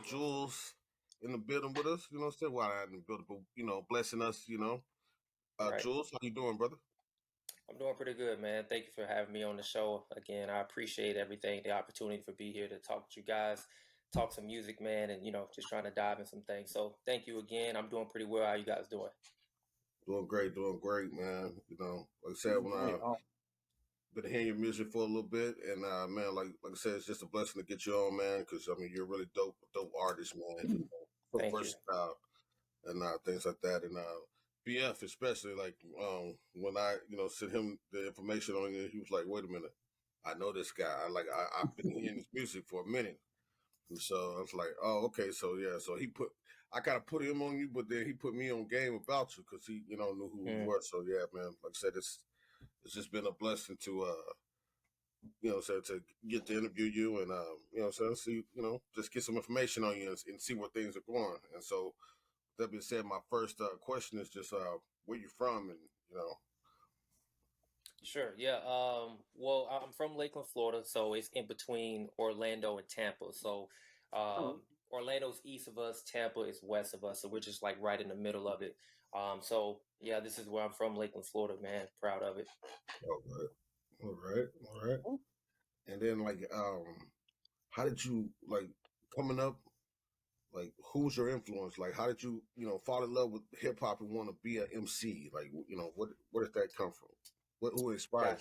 Jules in the building with us. You know, still why I in the building, but blessing us. Right. Jules, how you doing, brother? I'm doing pretty good, man. Thank you for having me on the show again. I appreciate everything, the opportunity for be here to talk with you guys, talk some music, man, and just trying to dive in some things. So thank you again. I'm doing pretty well. How you guys doing? Doing great, man. Like I said, Doing when great. I been hearing your music for a little bit, and man, like I said, it's just a blessing to get you on, man. Because I mean, you're a really dope artist, man. So Thank you. versatile and things like that, and BF especially. Like when I sent him the information on it, he was like, "Wait a minute, I know this guy. I've been hearing his music for a minute." And so I was like, oh, okay. So yeah, so I kind of put him on you, but then he put me on game about you because he, knew who you Mm, were. So yeah, man, like I said, it's just been a blessing to, so to get to interview you and, so see, just get some information on you and see where things are going. And so that being said, my first question is just, where you from and, sure. Yeah. Well, I'm from Lakeland, Florida, so it's in between Orlando and Tampa. So, Oh, Orlando's east of us, Tampa is west of us, so we're just like right in the middle of it. So yeah, this is where I'm from, Lakeland, Florida, man. Proud of it. all right, all right, all right. oh, And then like, how did you like coming up? Like, who's your influence? Like, how did you, fall in love with hip hop and want to be an MC? Like, where did that come from? Who inspired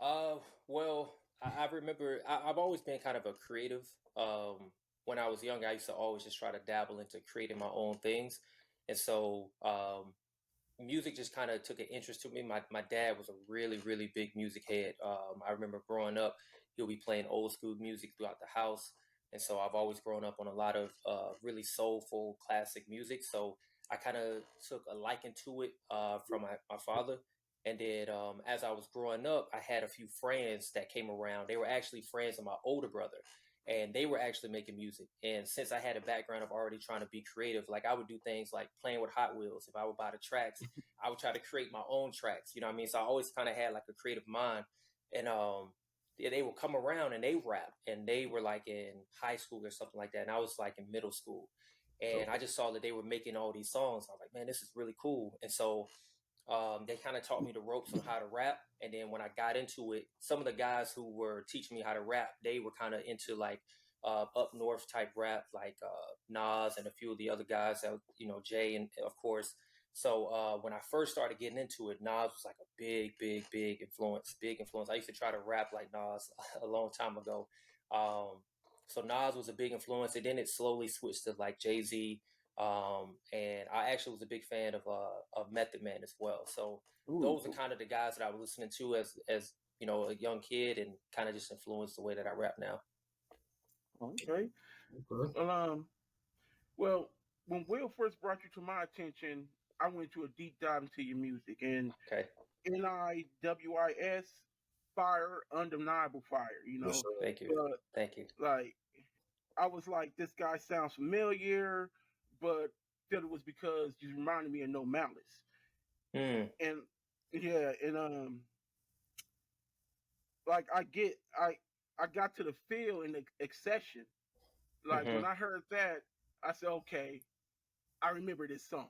Gotcha. Well, I remember I've always been kind of a creative. When I was young, I used to always just try to dabble into creating my own things, and so music just kind of took an interest to me. My dad was a really big music head. I remember growing up, he'll be playing old school music throughout the house, and so I've always grown up on a lot of really soulful classic music. So I kind of took a liking to it from my father. And then as I was growing up, I had a few friends that came around. They were actually friends of my older brother, and they were actually making music. And since I had a background of already trying to be creative, like I would do things like playing with Hot Wheels. If I would buy the tracks, I would try to create my own tracks. You know what I mean? So I always kind of had like a creative mind. And yeah, they would come around and they rap, and they were like in high school or something like that, and I was like in middle school. And you? I just saw that they were making all these songs. I was like, man, this is really cool. And so they kind of taught me the ropes on how to rap. And then when I got into it, some of the guys who were teaching me how to rap, they were kind of into like up north type rap, like Nas and a few of the other guys, that, Jay, and of course. So when I first started getting into it, Nas was like a big influence. Big influence. I used to try to rap like Nas a long time ago. Um, so Nas was a big influence, and then it slowly switched to like Jay-Z, and I actually was a big fan of Method Man as well. So those are ooh, kind of the guys that I was listening to as a young kid, and kind of just influenced the way that I rap now. okay. Okay. Well, well, when Will first brought you to my attention, I went to a deep dive into your music and Okay, NIWIS, fire, undeniable fire. Yes, sir. thank you, But thank you. like, I was like, this guy sounds familiar, but that it was because you reminded me of No Malice, Mm, and yeah, and like I got to the feel in the accession. Like when mm-hmm. I heard that, I said, okay, I remember this song.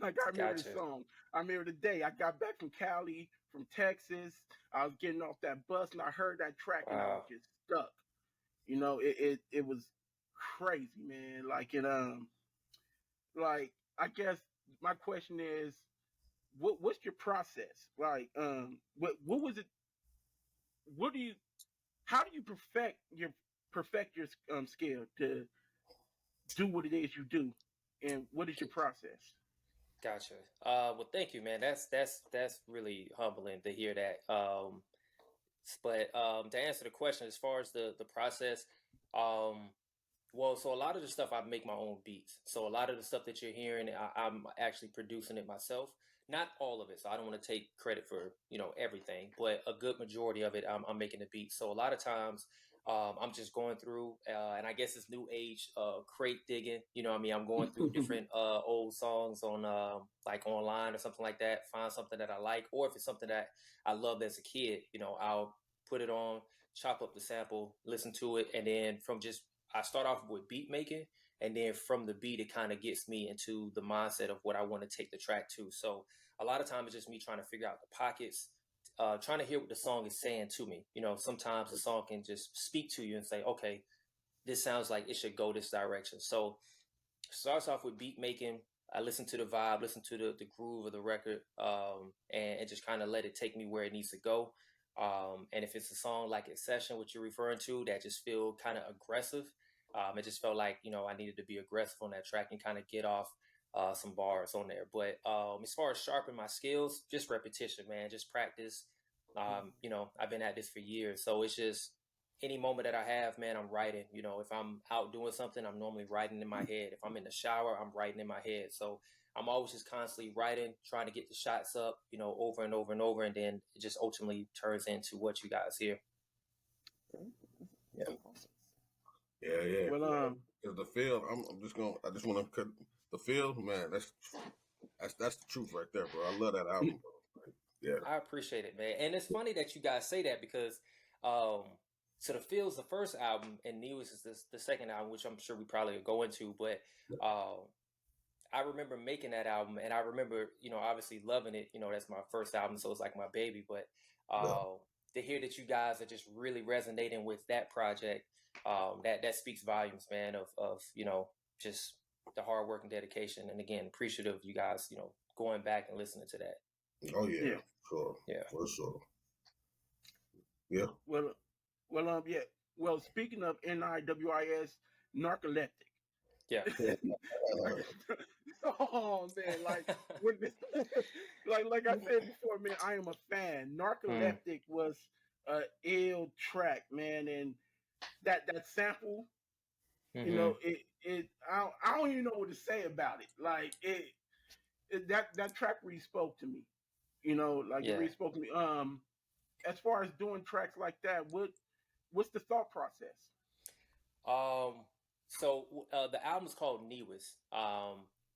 Like I remember this Gotcha. song. I remember the day I got back from Cali, from Texas. I was getting off that bus and I heard that track and I was Wow. just stuck. It was crazy, man. Like I guess my question is, what's your process? Like what was it? What do you? How do you perfect your skill to do what it is you do, and what is your process? Gotcha. Well, thank you, man. That's really humbling to hear that. But to answer the question, as far as the process, um, well, so a lot of the stuff I make my own beats. So a lot of the stuff that you're hearing, I'm actually producing it myself. Not all of it. So I don't want to take credit for everything, but a good majority of it, I'm making the beats. So a lot of times, I'm just going through, and I guess it's new age crate digging. You know, what I mean, I'm going through different old songs on like online or something like that. Find something that I like, or if it's something that I loved as a kid, I'll put it on, chop up the sample, listen to it, and then from just I start off with beat making, and then from the beat, it kind of gets me into the mindset of what I want to take the track to. So a lot of times it's just me trying to figure out the pockets, trying to hear what the song is saying to me. Sometimes the song can just speak to you and say, okay, this sounds like it should go this direction. So starts off with beat making. I listen to the vibe, listen to the groove of the record, and just kind of let it take me where it needs to go. And if it's a song like Session, which you're referring to, that just feel kind of aggressive, it just felt like, I needed to be aggressive on that track and kind of get off some bars on there. But as far as sharpen my skills, just repetition, man, just practice. I've been at this for years. So it's just any moment that I have, man, I'm writing. If I'm out doing something, I'm normally writing in my head. If I'm in the shower, I'm writing in my head. So I'm always just constantly writing, trying to get the shots up, over and over and over. And then it just ultimately turns into what you guys hear. Yeah. Yeah. Well, Because the feel, I just want to cut the feel, man. That's the truth right there, bro. I love that album, bro. Yeah. I appreciate it, man. And it's funny that you guys say that because, so the Feel's the first album and Nevis is the second album, which I'm sure we probably will go into. But I remember making that album, and I remember, obviously loving it. That's my first album, so it's like my baby. But to hear that you guys are just really resonating with that project, that speaks volumes, man, of just the hard work and dedication. And again, appreciative of you guys, going back and listening to that. Oh yeah, Yeah. sure. Yeah, for sure. Yeah. Well, yeah. Well, speaking of NIWIS, narcoleptic. yeah. Oh man, when, like I said before, man, I am a fan. Narcoleptic was a ill track, man, and that sample, I don't even know what to say about it. Like that track really spoke to me. It really spoke to me. As far as doing tracks like that, what's the thought process? So the album's called Nevis.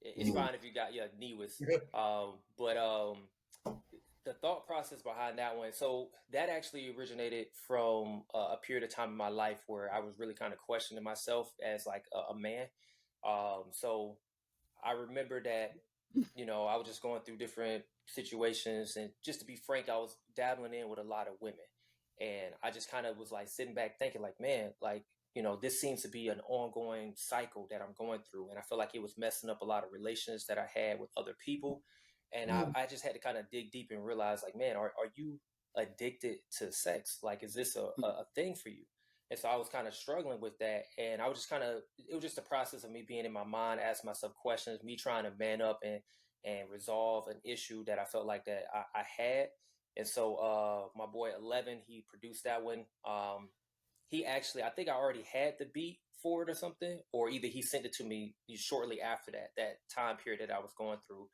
It's fine if you got Nevis. But the thought process behind that one, so that actually originated from a period of time in my life where I was really kind of questioning myself as like a man. So I remember that, I was just going through different situations, and just to be frank, I was dabbling in with a lot of women. And I just kind of was like sitting back thinking like, man, like, this seems to be an ongoing cycle that I'm going through. And I feel like it was messing up a lot of relations that I had with other people. And I just had to kind of dig deep and realize like, man, are you addicted to sex? Like, is this a thing for you? And so I was kind of struggling with that. And I was just it was just a process of me being in my mind, asking myself questions, me trying to man up and resolve an issue that I felt like that I had. And so my boy 11, he produced that one. He actually, I think I already had the beat for it or something, or either he sent it to me shortly after that time period that I was going through.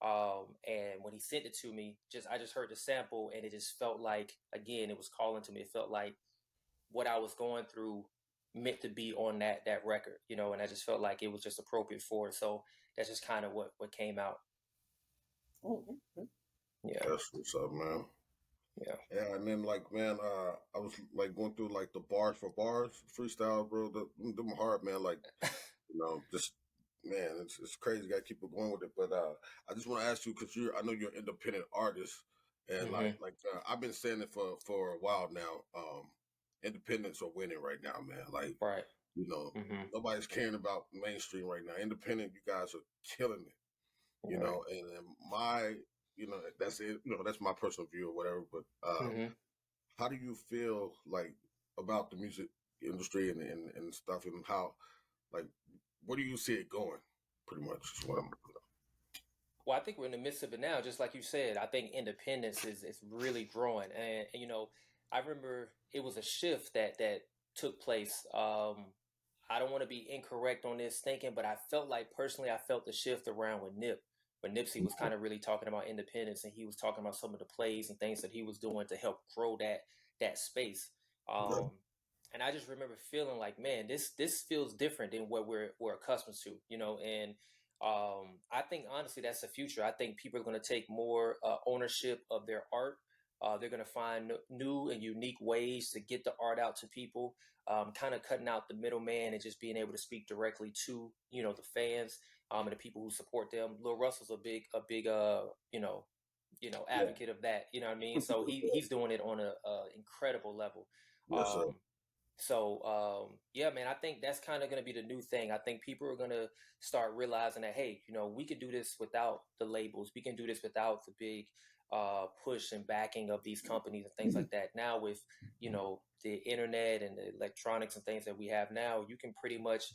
And when he sent it to me, I just heard the sample, and it just felt like, again, it was calling to me. It felt like what I was going through meant to be on that record, and I just felt like it was just appropriate for it. So that's just kind of what came out. Oh, okay. Yeah. That's what's up, man. Yeah. And then like, man, I was like going through like the bars for bars freestyle, bro. Them hard, man. Like, just man, it's crazy. Got to keep it going with it. But I just want to ask you because I know you're an independent artist, and I've been saying it for a while now. Independents are winning right now, man. Like, right. Nobody's caring about mainstream right now. Independent, you guys are killing it. And my, that's it. That's my personal view or whatever. But how do you feel like about the music industry and stuff, and how, like, where do you see it going? Pretty much is what I'm. Well, I think we're in the midst of it now. Just like you said, I think independence is really growing, and I remember it was a shift that took place. I don't want to be incorrect on this thinking, but I felt like personally, I felt the shift around with Nip. When Nipsey was kind of really talking about independence, and he was talking about some of the plays and things that he was doing to help grow that space. And I just remember feeling like, man, this feels different than what we're accustomed to, and I think honestly that's the future. I think people are going to take more ownership of their art. They're going to find new and unique ways to get the art out to people, kind of cutting out the middleman and just being able to speak directly to, the fans, and the people who support them. Lil Russell's a big, advocate of that. You know what I mean? So he's doing it on a incredible level. Yes, sir. Yeah, man, I think that's kind of going to be the new thing. I think people are going to start realizing that, hey, we can do this without the labels. We can do this without the big push and backing of these companies and things like that. Now with, the internet and the electronics and things that we have now, you can pretty much,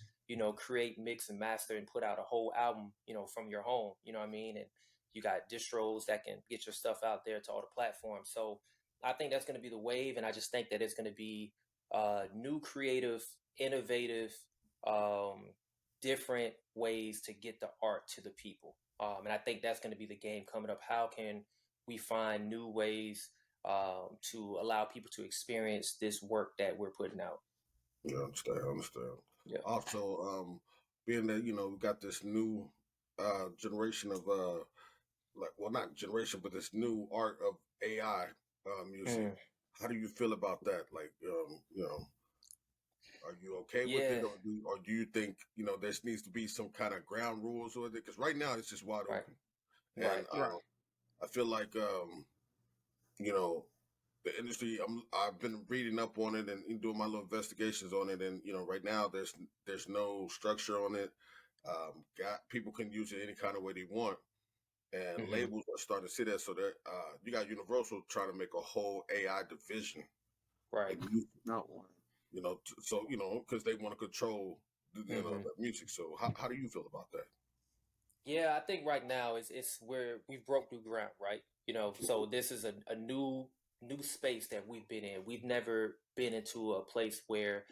create, mix and master and put out a whole album, from your home, you know what I mean? And you got distros that can get your stuff out there to all the platforms. So I think that's going to be the wave. And I just think that it's going to be new, creative, innovative, different ways to get the art to the people. And I think that's going to be the game coming up. How can we find new ways to allow people to experience this work that we're putting out? Yeah, I understand. Yeah. Also, being that, we got this new generation of not generation, but this new art of AI music. How do you feel about that? Like, are you okay with it, or do you think there needs to be some kind of ground rules with it? Because right now it's just wide open, and I feel like the industry. I've been reading up on it and doing my little investigations on it, and right now there's no structure on it. People can use it any kind of way they want, and labels are starting to see that. So that you got Universal trying to make a whole AI division, right? So because they want to control the music. So how do you feel about that? Yeah, I think right now it's where we've broke new ground, right? So this is a new space that we've been in. We've never been into a place where,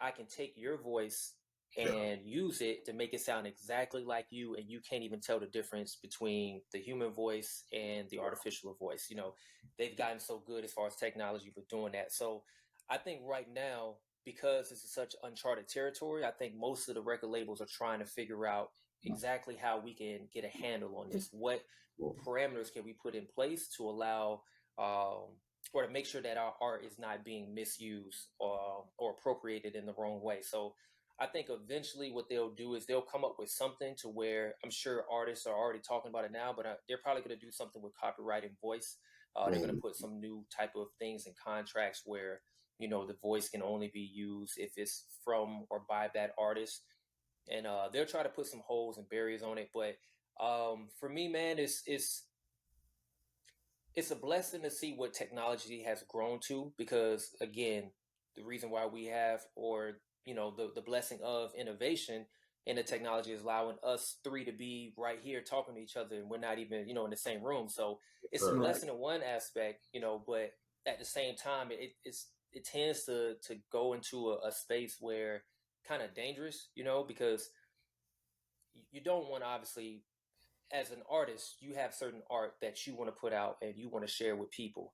I can take your voice and use it to make it sound exactly like you, and you can't even tell the difference between the human voice and the artificial voice. They've gotten so good as far as technology for doing that. So I think right now, because this is such uncharted territory, I think most of the record labels are trying to figure out exactly how we can get a handle on this. What parameters can we put in place to allow or to make sure that our art is not being misused or appropriated in the wrong way? So I think eventually what they'll do is they'll come up with something to where, I'm sure artists are already talking about it now, but they're probably going to do something with copyright and voice. They're going to put some new type of things in contracts where, the voice can only be used if it's from or by that artist. And they'll try to put some holes and barriers on it. But for me, man, it's a blessing to see what technology has grown to, because again, the reason why we have, or the blessing of innovation in the technology is allowing us three to be right here talking to each other, and we're not even in the same room. So it's a blessing in one aspect, but at the same time it tends to go into a space where kind of dangerous, because you don't want to, obviously, as an artist, you have certain art that you want to put out and you want to share with people.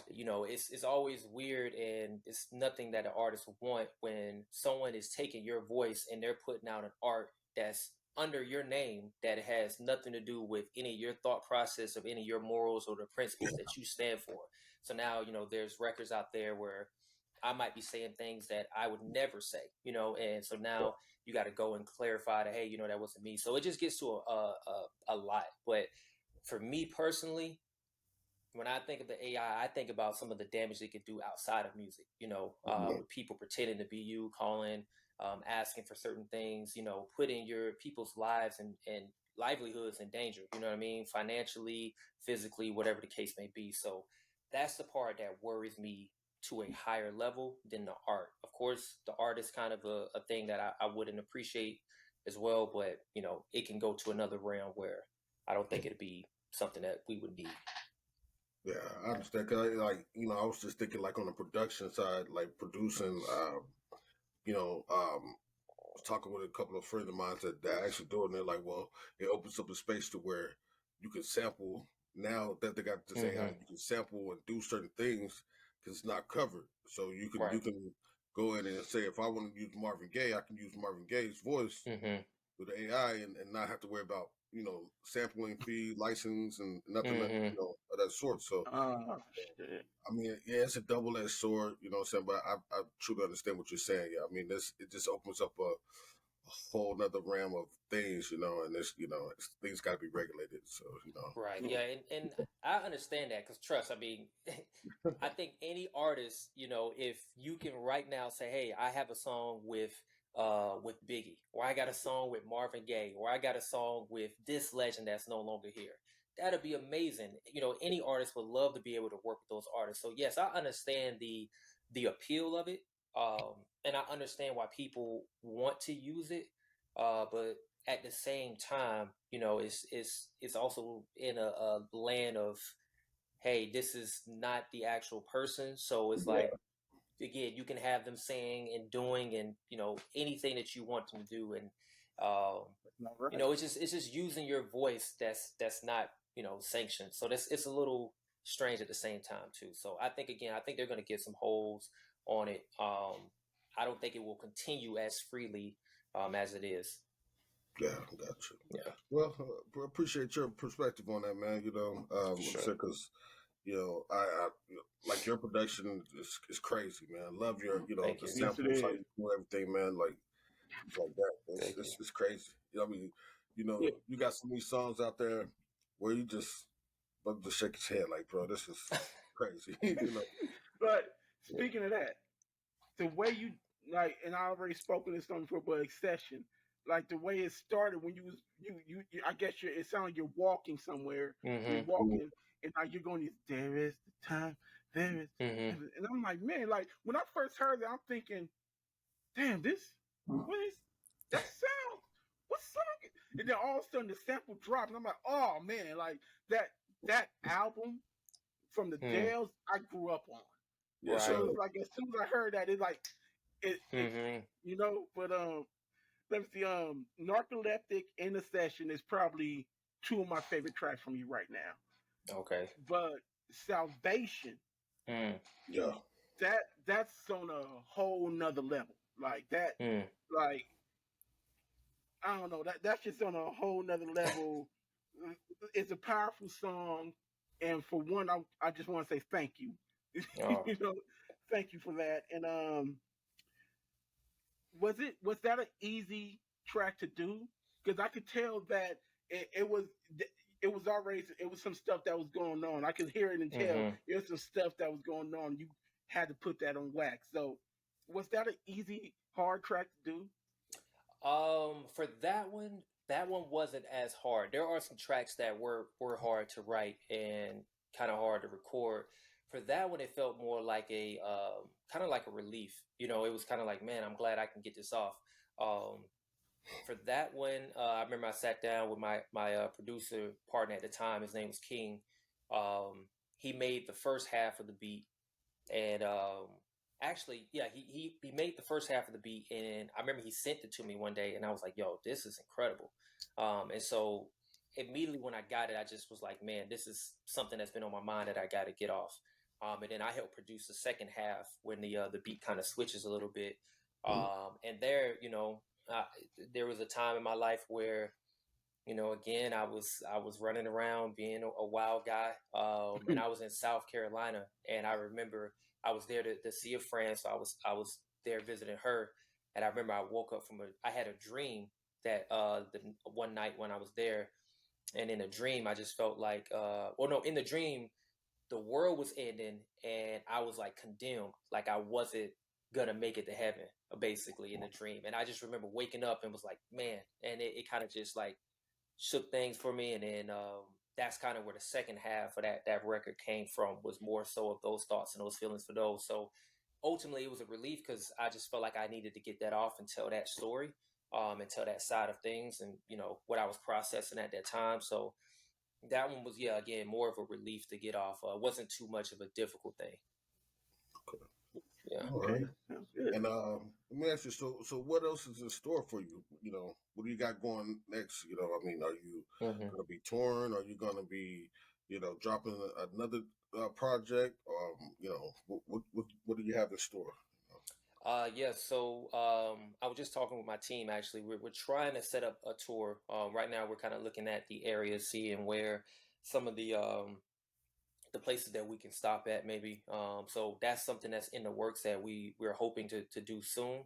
It's always weird, and it's nothing that an artist would want when someone is taking your voice and they're putting out an art that's under your name that has nothing to do with any of your thought process of any of your morals or the principles that you stand for. So now, there's records out there where I might be saying things that I would never say, and so now you got to go and clarify that, hey, that wasn't me. So it just gets to a lot. But for me personally, when I think of the AI, I think about some of the damage it could do outside of music, with people pretending to be you, calling, asking for certain things, putting your people's lives and livelihoods in danger, you know what I mean? Financially, physically, whatever the case may be. So that's the part that worries me to a higher level than the art. Of course, the art is kind of a thing that I wouldn't appreciate as well, but it can go to another realm where I don't think it'd be something that we would need. Yeah, I understand. Cause I was just thinking like on the production side, like producing, I was talking with a couple of friends of mine that actually doing it. Like, well, it opens up a space to where you can sample. Now that they got this AI, you can sample and do certain things because it's not covered. So you can go in and say, if I want to use Marvin Gaye, I can use Marvin Gaye's voice with the AI and not have to worry about sampling fee, license, and nothing. of that sort. So, Oh shit. I mean, yeah, it's a double-edged sword, you know what I'm saying? But I truly understand what you're saying. Yeah, I mean, it just opens up a whole nother realm of things, you know, and this, you know, things got to be regulated. So, you know, Right. Yeah. And I understand that because trust, I mean, I think any artist, you know, if you can right now say, hey, I have a song with Biggie, or I got a song with Marvin Gaye, or I got a song with this legend that's no longer here. That'd be amazing. You know, any artist would love to be able to work with those artists. So yes, I understand the appeal of it. And I understand why people want to use it. But at the same time, you know, it's also in a land of, hey, this is not the actual person. So it's like, again, you can have them saying and doing and, you know, anything that you want them to do. And, Right. you know, it's just using your voice that's not, you know, sanctioned. So it's a little strange at the same time too. So I think, again, I think they're going to get some holes on it. I don't think it will continue as freely as it is. yeah, got you. Yeah. Well, appreciate your perspective on that, man. You know, Sure. because you know, I like your production is crazy, man. I love your, you know, Thank the you. Yes, it samples, how is. you do everything, man. Like that. Thank you. It's crazy. You know, I mean, you know, Yeah. you got so many songs out there where you just but to shake his head, like, bro, this is crazy. You know. But Yeah. speaking of that, the way you like, and I already spoken this on before, but accession, like the way it started when you was you I guess it sounds like you're walking somewhere. You're Mm-hmm. walking, and like you're going, there is the time, there is, Mm-hmm. and I'm like, man, like when I first heard that, I'm thinking, damn, what is that sound? What song? And then all of a sudden the sample dropped, and I'm like, oh man, like that album from the Mm. Dales, I grew up on. Yes, So Right. sir. it's like as soon as I heard that, it's like it Mm-hmm. you know. But let me see. Narcoleptic in the Session is probably two of my favorite tracks from you right now. Okay. But Salvation, Mm. Yeah. that's on a whole nother level. Like that, Mm. like I don't know, that's just on a whole nother level. It's a powerful song, and for one, I just want to say thank you. Oh. You know, thank you for that. And was that an easy track to do? Because I could tell that it was already it was some stuff that was going on. I could hear it and tell Mm-hmm. there was some stuff that was going on. You had to put that on wax. So was that an easy hard track to do? For that one wasn't as hard. There are some tracks that were hard to write and kind of hard to record. For that one, it felt more like a kind of like a relief. You know, it was kind of like, man, I'm glad I can get this off. Um, for that one, I remember I sat down with my producer partner at the time. His name was King. He made the first half of the beat, and actually, yeah, he made the first half of the beat, and I remember he sent it to me one day, and I was like, "Yo, this is incredible." And so immediately when I got it, I just was like, "Man, this is something that's been on my mind that I got to get off." And then I helped produce the second half when the beat kind of switches a little bit. And there, you know, there was a time in my life where, you know, again, I was running around being a wild guy, and I was in South Carolina, and I remember I was there to see a friend, so I was there visiting her, and I remember I woke up I had a dream that the one night when I was there, and in a dream I just felt like, well, no, in the dream the world was ending, and I was like condemned, like I wasn't gonna make it to heaven, basically in the dream, and I just remember waking up and was like, man, and it kind of just like shook things for me, and then that's kind of where the second half of that record came from, was more so of those thoughts and those feelings for those. So ultimately it was a relief because I just felt like I needed to get that off and tell that story, and tell that side of things, and you know what I was processing at that time. So that one was, yeah, again, more of a relief to get off. It wasn't too much of a difficult thing. Yeah. All Okay, right. sounds good. And let me ask you, so what else is in store for you? You know, what do you got going next? You know, I mean, are you Mm-hmm. gonna be touring? Are you gonna be, you know, dropping another project? You know, what do you have in store? Yeah, so I was just talking with my team actually. We're trying to set up a tour. Right now we're kind of looking at the area, seeing where some of the the places that we can stop at maybe. So that's something that's in the works that we're hoping to do soon.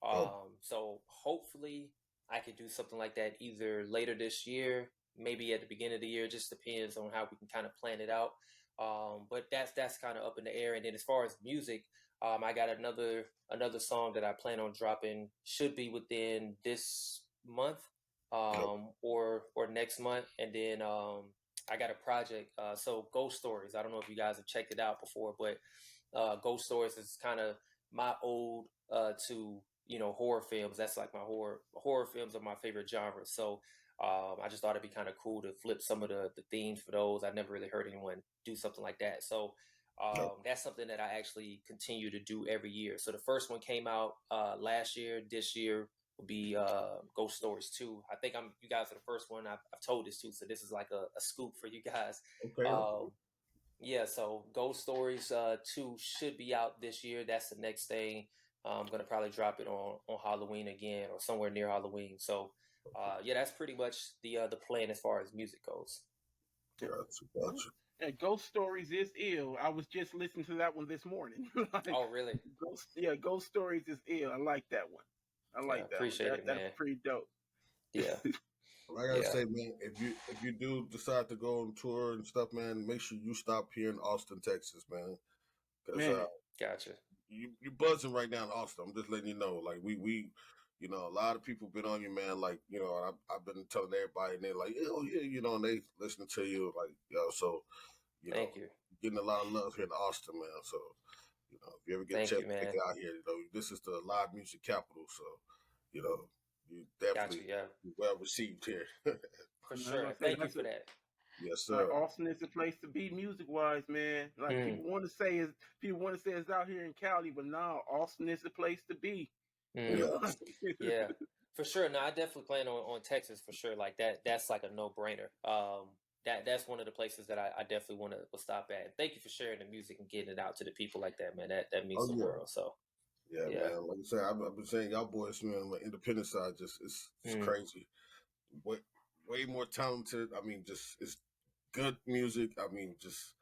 Oh, So hopefully I could do something like that either later this year, maybe at the beginning of the year. Just depends on how we can kind of plan it out. But that's kind of up in the air. And then as far as music, I got another song that I plan on dropping. Should be within this month, oh, or next month. And then I got a project. So Ghost Stories. I don't know if you guys have checked it out before, but Ghost Stories is kind of my ode to horror films. That's like my horror films are my favorite genre. So I just thought it'd be kind of cool to flip some of the themes for those. I never really heard anyone do something like that. So oh, that's something that I actually continue to do every year. So the first one came out last year. This year will be Ghost Stories 2. I think you guys are the first one I've told this to, so this is like a scoop for you guys. okay. Yeah, so Ghost Stories 2 should be out this year. That's the next thing. I'm gonna probably drop it on Halloween again or somewhere near Halloween. So yeah, that's pretty much the plan as far as music goes. Gotcha. And Ghost Stories is ill. I was just listening to that one this morning. Like, Oh, really? Ghost Stories is ill. I like that one. I Yeah, like that one. appreciate it, That's man. pretty dope. Yeah, Well, I gotta yeah. say, man, if you do decide to go on tour and stuff, man, make sure you stop here in Austin, Texas, man, because Man, Gotcha. you buzzing right now in Austin. I'm just letting you know, like a lot of people been on you, man. Like I've been telling everybody, and they're like, oh yeah, and they listening to you, like so Thank you. getting a lot of love here in Austin, man. So if you ever get a Thank chance you, to make man. it out here, this is the live music capital, so you know you Got definitely you. Yeah, well received here. for I was sure. gonna say Thank you that's for that. Yes, like sir. Austin is the place to be music wise, man. Like Mm, people want to say it's out here in Cali, but no, Austin is the place to be. mm. Yeah. Yeah, for sure. No, I definitely plan on Texas for sure. Like that. That's like a no brainer. That's one of the places that I definitely want to stop at. Thank you for sharing the music and getting it out to the people like that, man. That means Oh the yeah. world. So Yeah, yeah. man. Like I said, I've been saying y'all boys, on the independent side, just it's Mm, crazy. Way way more talented. I mean, just it's good music. I mean, just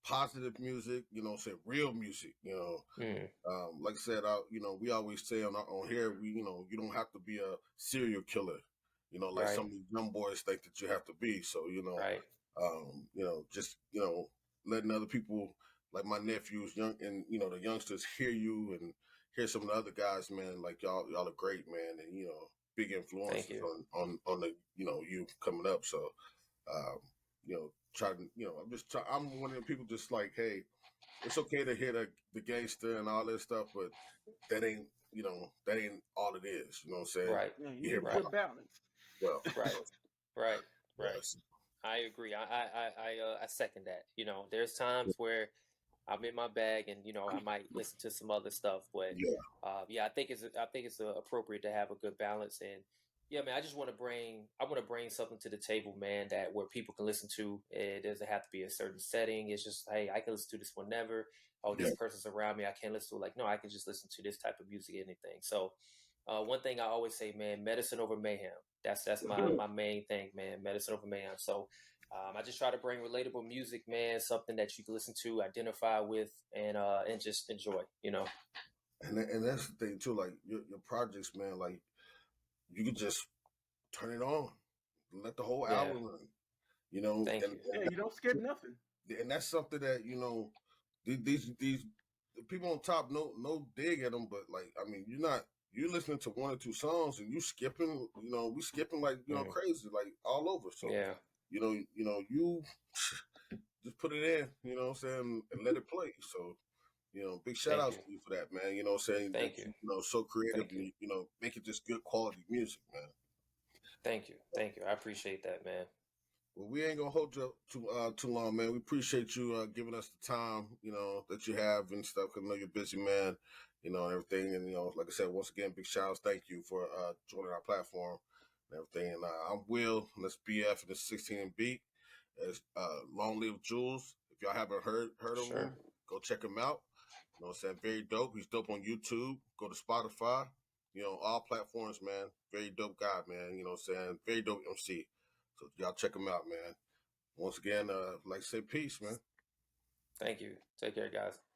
positive music. Say real music. mm. Like I said, we always say on here, you don't have to be a serial killer. Like Right. some of these young boys think that you have to be. So Right. just letting other people like my nephews, young and the youngsters hear you and hear some of the other guys, man. Like y'all are great, man, and big Thank influences you. on the you coming up. So try to I'm one of the people just like, hey, it's okay to hear the gangster and all this stuff, but that ain't that ain't all it is. You know what I'm saying? Right. Yeah, you You hear need a Right. good balance. well, Right. Right. Right. yes, I agree. I second that. There's times where I'm in my bag, and I might listen to some other stuff, but yeah, yeah, I think it's appropriate to have a good balance. And yeah, man, I want to bring something to the table, man, that where people can listen to. It doesn't have to be a certain setting. It's just, hey, I can listen to this whenever. Oh, yeah, this person's around me, I can't listen to. Like, no, I can just listen to this type of music, anything. So one thing I always say, man, medicine over mayhem. That's my main thing, man. Medicine over mayhem. So I just try to bring relatable music, man, something that you can listen to, identify with, and just enjoy. and that's the thing too. Like your projects, man. Like you could just turn it on, let the whole Yeah. album run. Thank And you. Yeah, you don't skip nothing. that's something that these people on top no dig at them, but like I mean you're listening to one or two songs and you skipping we skipping like Mm, crazy like all over. So yeah. you just put it in, what I'm saying, and let it play. So big shout Thank outs you. to you for that, man. What I'm saying, that Thank you. so creative Thank you. and making just good quality music, man. Thank you. Thank you. I appreciate that, man. Well, we ain't gonna hold you up too long, man. We appreciate you giving us the time, that you have and stuff. 'Cause I know you're busy, man, and everything. And like I said, once again, big shout outs. Thank you for joining our platform and everything. And I'm Will, and that's BF, and it's 16 and Beat. It's Long Live Jules. If y'all haven't heard of Sure. him, go check him out. What I'm saying? Very dope. He's dope on YouTube. Go to Spotify. All platforms, man. Very dope guy, man. What I'm saying? Very dope MC. So y'all check him out, man. Once again, like I say, peace, man. Thank you. Take care, guys.